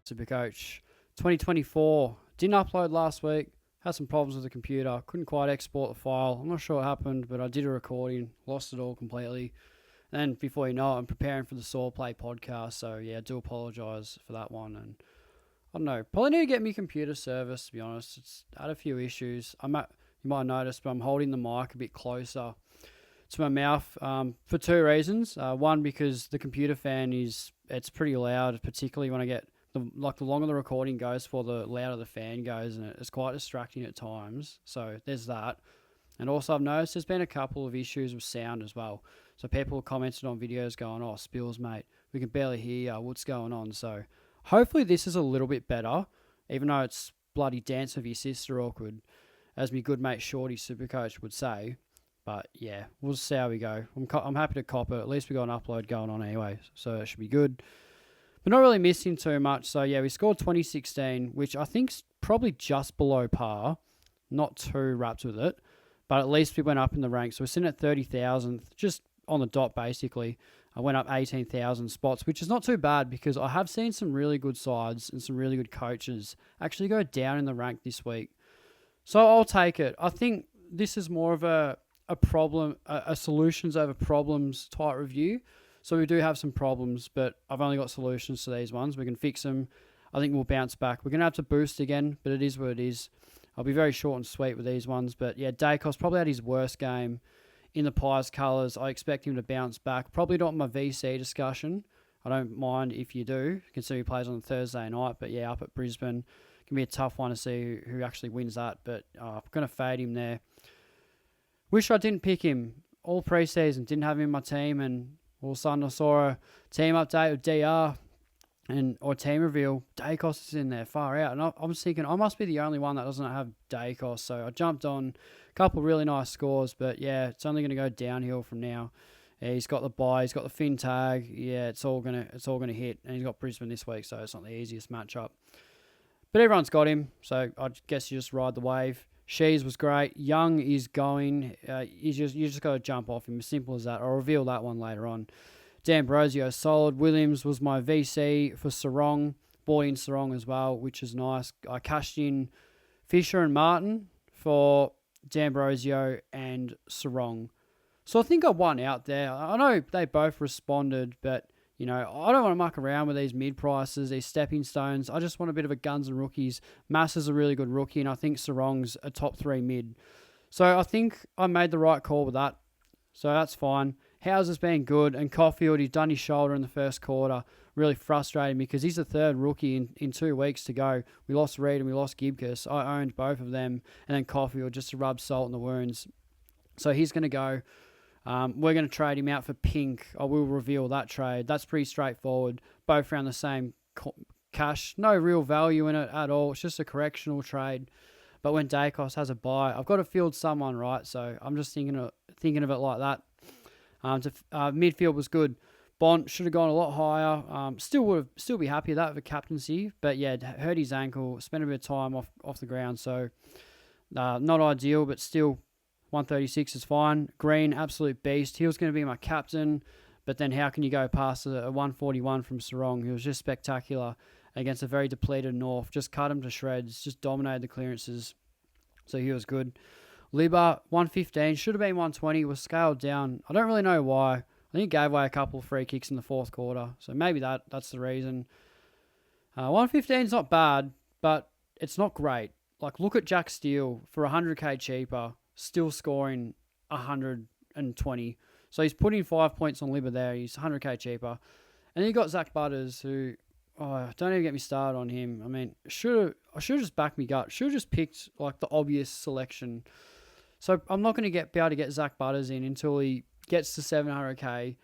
SuperCoach 2024. Didn't upload last week. Had some problems with the computer. Couldn't quite export the file. I'm not sure what happened, but I did a recording. Lost it all completely. And before you know it, I'm preparing for the Saw Play podcast. So yeah, I do apologise for that one. And I don't know. Probably need to get me computer service, to be honest. It's had a few issues. You might have noticed, but I'm holding the mic a bit closer to my mouth for two reasons. One, because the computer fan it's pretty loud, particularly when I get the longer the recording goes for, the louder the fan goes, and it's quite distracting at times. So there's that. And also I've noticed there's been a couple of issues with sound as well. So people commented on videos going, "Oh, Spills, mate, we can barely hear you. What's going on?" So hopefully this is a little bit better, even though it's bloody dance with your sister awkward, as my good mate Shorty Supercoach would say. But yeah, we'll see how we go. I'm happy to cop it. At least we got an upload going on anyway, so it should be good. But not really missing too much. So yeah, we scored 2016, which I think's probably just below par. Not too wrapped with it, but at least we went up in the ranks. So we're sitting at 30,000th, just on the dot basically. I went up 18,000 spots, which is not too bad because I have seen some really good sides and some really good coaches actually go down in the rank this week. So I'll take it. I think this is more of a problem, a solutions over problems type review. So we do have some problems, but I've only got solutions to these ones. We can fix them. I think we'll bounce back. We're going to have to boost again, but it is what it is. I'll be very short and sweet with these ones. But yeah, Dacos probably had his worst game in the Pies colours. I expect him to bounce back. Probably not my VC discussion. I don't mind if you do, considering he plays on Thursday night. But yeah, up at Brisbane, it can be a tough one to see who actually wins that. But I'm going to fade him there. Wish I didn't pick him all preseason. Didn't have him in my team, and all of a sudden I saw a team update with DR or team reveal. Dacos is in there, far out. And I'm thinking I must be the only one that doesn't have Dacos. So I jumped on a couple of really nice scores, but yeah, it's only going to go downhill from now. Yeah, he's got the bye, he's got the fin tag. Yeah, it's all gonna hit, and he's got Brisbane this week, so it's not the easiest matchup. But everyone's got him, so I guess you just ride the wave. Shees was great. Young is going. You just got to jump off him. As simple as that. I'll reveal that one later on. D'Ambrosio solid. Williams was my VC for Sarong. Bought in Sarong as well, which is nice. I cashed in Fisher and Martin for D'Ambrosio and Sarong. So I think I won out there. I know they both responded, but you know, I don't want to muck around with these mid prices, these stepping stones. I just want a bit of a guns and rookies. Mass is a really good rookie, and I think Sarong's a top 3 mid. So I think I made the right call with that. So that's fine. Howes has been good, and Caulfield, he's done his shoulder in the first quarter. Really frustrated me because he's the third rookie in 2 weeks to go. We lost Reed and we lost Gibcus. I owned both of them, and then Caulfield just to rub salt in the wounds. So he's going to go. We're going to trade him out for Pink. I will reveal that trade. That's pretty straightforward. Both around the same cash. No real value in it at all. It's just a correctional trade. But when Dacos has a buy, I've got to field someone, right? So I'm just thinking of it like that. Midfield was good. Bont should have gone a lot higher. Still be happy with that for captaincy. But yeah, hurt his ankle. Spent a bit of time off the ground. So not ideal, but still 136 is fine. Green, absolute beast. He was going to be my captain, but then how can you go past a 141 from Sarong? He was just spectacular against a very depleted North. Just cut him to shreds. Just dominated the clearances. So he was good. Libba, 115. Should have been 120. Was scaled down. I don't really know why. I think he gave away a couple of free kicks in the fourth quarter. So maybe that's the reason. 115 is not bad, but it's not great. Like, look at Jack Steele for 100k cheaper. Still scoring 120. So he's putting 5 points on Libba there. He's 100k cheaper. And then you got Zach Butters, who, don't even get me started on him. I mean, I should have just backed me gut. Should have just picked like the obvious selection. So I'm not going to be able to get Zach Butters in until he gets to 700k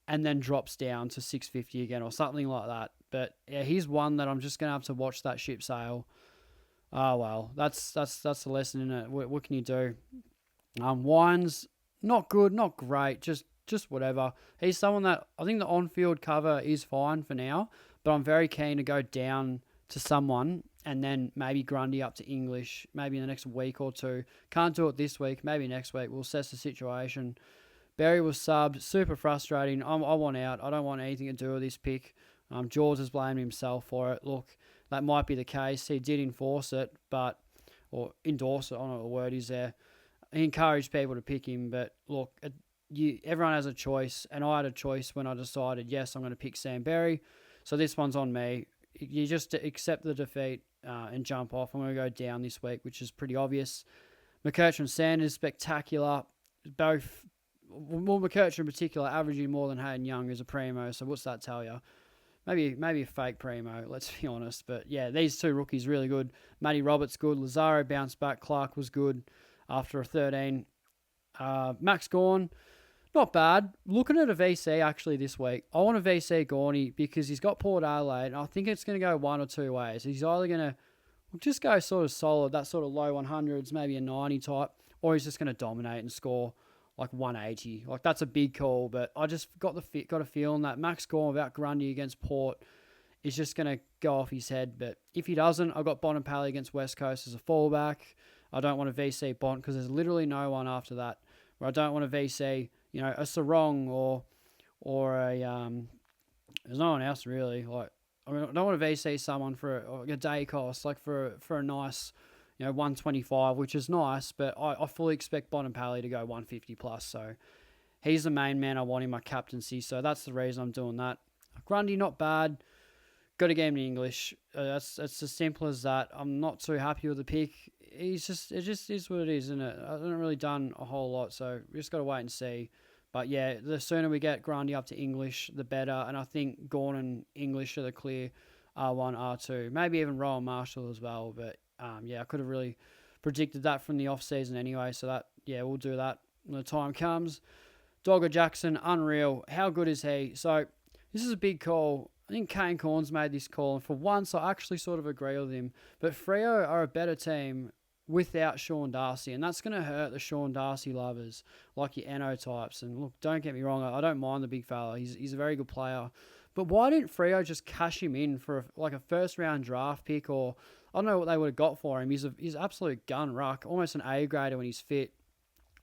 and then drops down to 650 again or something like that. But yeah, he's one that I'm just going to have to watch that ship sail. Oh, well, that's the lesson in it. What can you do? Wines, not good, not great, just whatever. He's someone that I think the on-field cover is fine for now, but I'm very keen to go down to someone and then maybe Grundy up to English, maybe in the next week or two. Can't do it this week, maybe next week. We'll assess the situation. Berry was subbed, super frustrating. I want out. I don't want anything to do with this pick. George has blamed himself for it. Look, that might be the case. He did enforce it, or endorse it, I don't know what the word is there. He encouraged people to pick him, but look, everyone has a choice, and I had a choice when I decided, yes, I'm going to pick Sam Berry. So this one's on me. You just accept the defeat and jump off. I'm going to go down this week, which is pretty obvious. McKercher Sanders, spectacular. Both, well, McKercher in particular, averaging more than Hayden Young as a primo. So what's that tell you? Maybe a fake primo, let's be honest. But yeah, these two rookies really good. Matty Roberts good. Lazaro bounced back. Clark was good after a 13. Max Gawn, not bad. Looking at a VC actually this week, I want a VC Gawny because he's got Port Adelaide, and I think it's going to go one or two ways. He's either going to just go sort of solid, that sort of low 100s, maybe a 90 type, or he's just going to dominate and score like 180. Like, that's a big call, but I just got a feeling that Max Gawn without Grundy against Port is just going to go off his head. But if he doesn't, I've got Bontempelli against West Coast as a fallback. I don't want a VC Bont because there's literally no one after that. Where I don't want a VC, a Sarong or a there's no one else really. Like, I don't want to VC someone for a day cost, like for a nice, 125, which is nice, but I fully expect Bontempelli to go 150 plus. So he's the main man I want in my captaincy. So that's the reason I'm doing that. Grundy, not bad. Got to get him in English. That's as simple as that. I'm not too happy with the pick. It just is what it is, isn't it? I haven't really done a whole lot, so we just got to wait and see. But yeah, the sooner we get Grundy up to English, the better. And I think Gawn and English are the clear R1, R2. Maybe even Rowan Marshall as well. But I could have really predicted that from the off-season anyway. So we'll do that when the time comes. Dogger Jackson, unreal. How good is he? So this is a big call. I think Kane Corns made this call, and for once I actually sort of agree with him. But Freo are a better team without Sean Darcy, and that's going to hurt the Sean Darcy lovers, like your Eno types. And look, don't get me wrong, I don't mind the big fella. He's a very good player. But why didn't Freo just cash him in for a first-round draft pick, or I don't know what they would have got for him. He's absolute gun ruck, almost an A-grader when he's fit.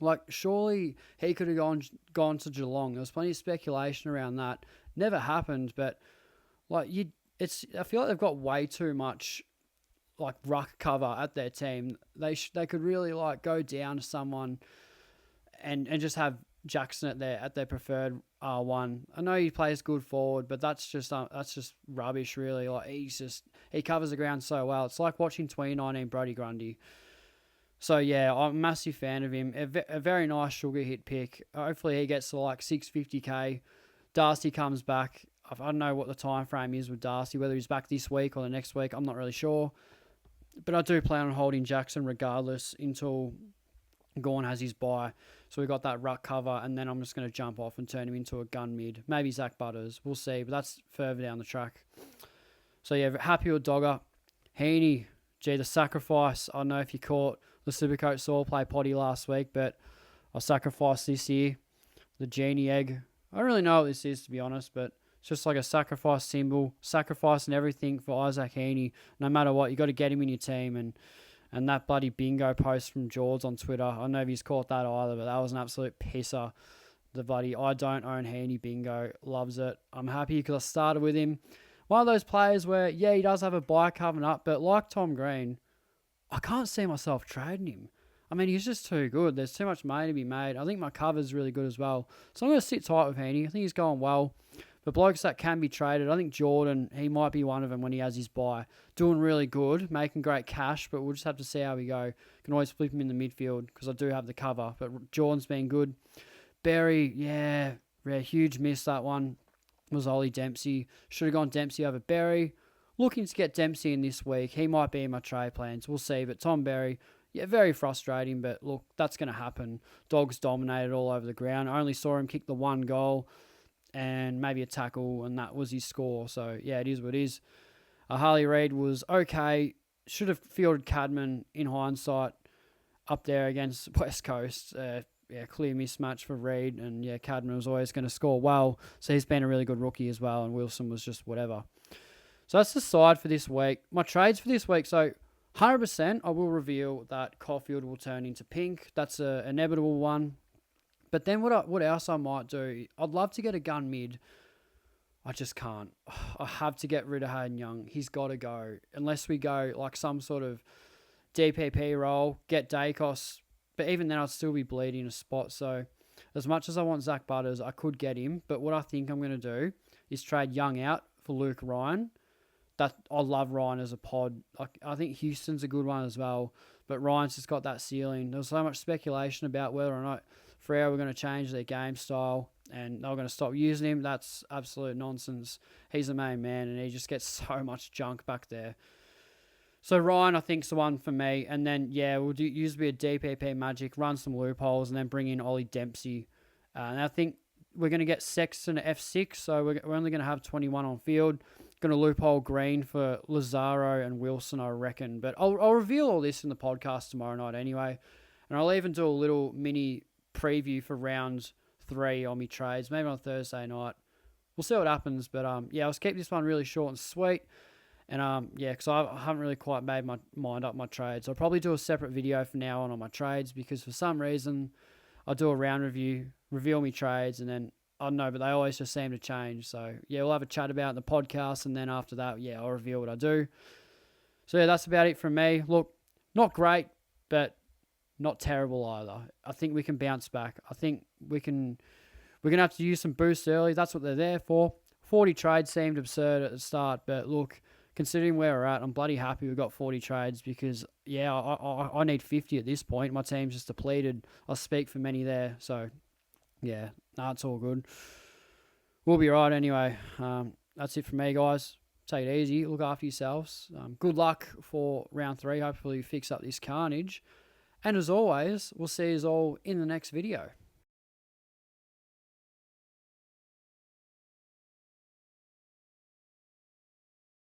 Like, surely he could have gone to Geelong. There was plenty of speculation around that. Never happened, but I feel like they've got way too much like ruck cover at their team. They could really go down to someone and just have Jackson at their preferred R1. I know he plays good forward, but that's just rubbish really. Like, he covers the ground so well. It's like watching 2019 Brodie Grundy. So yeah, I'm a massive fan of him. A very nice sugar hit pick. Hopefully he gets to 650k. Darcy comes back. I don't know what the time frame is with Darcy, whether he's back this week or the next week. I'm not really sure. But I do plan on holding Jackson regardless until Gawn has his bye. So we got that ruck cover, and then I'm just going to jump off and turn him into a gun mid. Maybe Zach Butters. We'll see, but that's further down the track. So yeah, happy with Dogger. Heaney, the sacrifice. I don't know if you caught the Supercoach Saw play potty last week, but I sacrificed this year. The genie egg. I don't really know what this is, to be honest, but it's just like a sacrifice symbol, sacrificing everything for Isaac Heaney. No matter what, you got to get him in your team. And that bloody bingo post from George on Twitter, I don't know if he's caught that either, but that was an absolute pisser. The bloody I don't own Heaney bingo, loves it. I'm happy because I started with him. One of those players where, yeah, he does have a buy coming up, but like Tom Green, I can't see myself trading him. I mean, he's just too good. There's too much money to be made. I think my cover's really good as well. So I'm going to sit tight with Heaney. I think he's going well. But blokes that can be traded, I think Jordan, he might be one of them when he has his buy. Doing really good, making great cash, but we'll just have to see how we go. Can always flip him in the midfield because I do have the cover. But Jordan's been good. Berry, yeah, huge miss that one. Was Ollie Dempsey. Should have gone Dempsey over Berry. Looking to get Dempsey in this week. He might be in my trade plans. We'll see. But Tom Berry, yeah, very frustrating. But look, that's going to happen. Dogs dominated all over the ground. I only saw him kick the one goal and maybe a tackle, and that was his score. So, yeah, it is what it is. Harley Reid was okay. Should have fielded Cadman in hindsight up there against West Coast. Clear mismatch for Reid, and yeah, Cadman was always going to score well. So he's been a really good rookie as well, and Wilson was just whatever. So that's the side for this week. My trades for this week, so 100% I will reveal that Caulfield will turn into pink. That's an inevitable one. But then what else I might do, I'd love to get a gun mid. I just can't. I have to get rid of Hayden Young. He's got to go. Unless we go like some sort of DPP role, get Dacos. But even then, I'd still be bleeding a spot. So as much as I want Zach Butters, I could get him. But what I think I'm going to do is trade Young out for Luke Ryan. That I love Ryan as a pod. I think Houston's a good one as well. But Ryan's just got that ceiling. There was so much speculation about whether or not Freo were going to change their game style and they were going to stop using him. That's absolute nonsense. He's the main man and he just gets so much junk back there. So Ryan, I think, is the one for me. And then, yeah, we'll use a bit of DPP magic, run some loopholes, and then bring in Ollie Dempsey. And I think we're going to get Sexton at F6, so we're only going to have 21 on field. Going to loophole Green for Lazaro and Wilson, I reckon. But I'll reveal all this in the podcast tomorrow night anyway. And I'll even do a little mini preview for round 3 on me trades, maybe on Thursday night. We'll see what happens. But, yeah, I'll keep this one really short and sweet. And, yeah, because I haven't really quite made my mind up my trades. I'll probably do a separate video from now on my trades because for some reason I'll do a round review, reveal me trades, and then I don't know, but they always just seem to change. So, yeah, we'll have a chat about it in the podcast, and then after that, yeah, I'll reveal what I do. So, yeah, that's about it from me. Look, not great, but not terrible either. I think we can bounce back. I think we're going to have to use some boosts early. That's what they're there for. 40 trades seemed absurd at the start, but look, considering where we're at, I'm bloody happy we've got 40 trades because, yeah, I need 50 at this point. My team's just depleted. I'll speak for many there. So, yeah, it's all good. We'll be right anyway. That's it from me, guys. Take it easy. Look after yourselves. Good luck for round 3. Hopefully fix up this carnage. And as always, we'll see you all in the next video.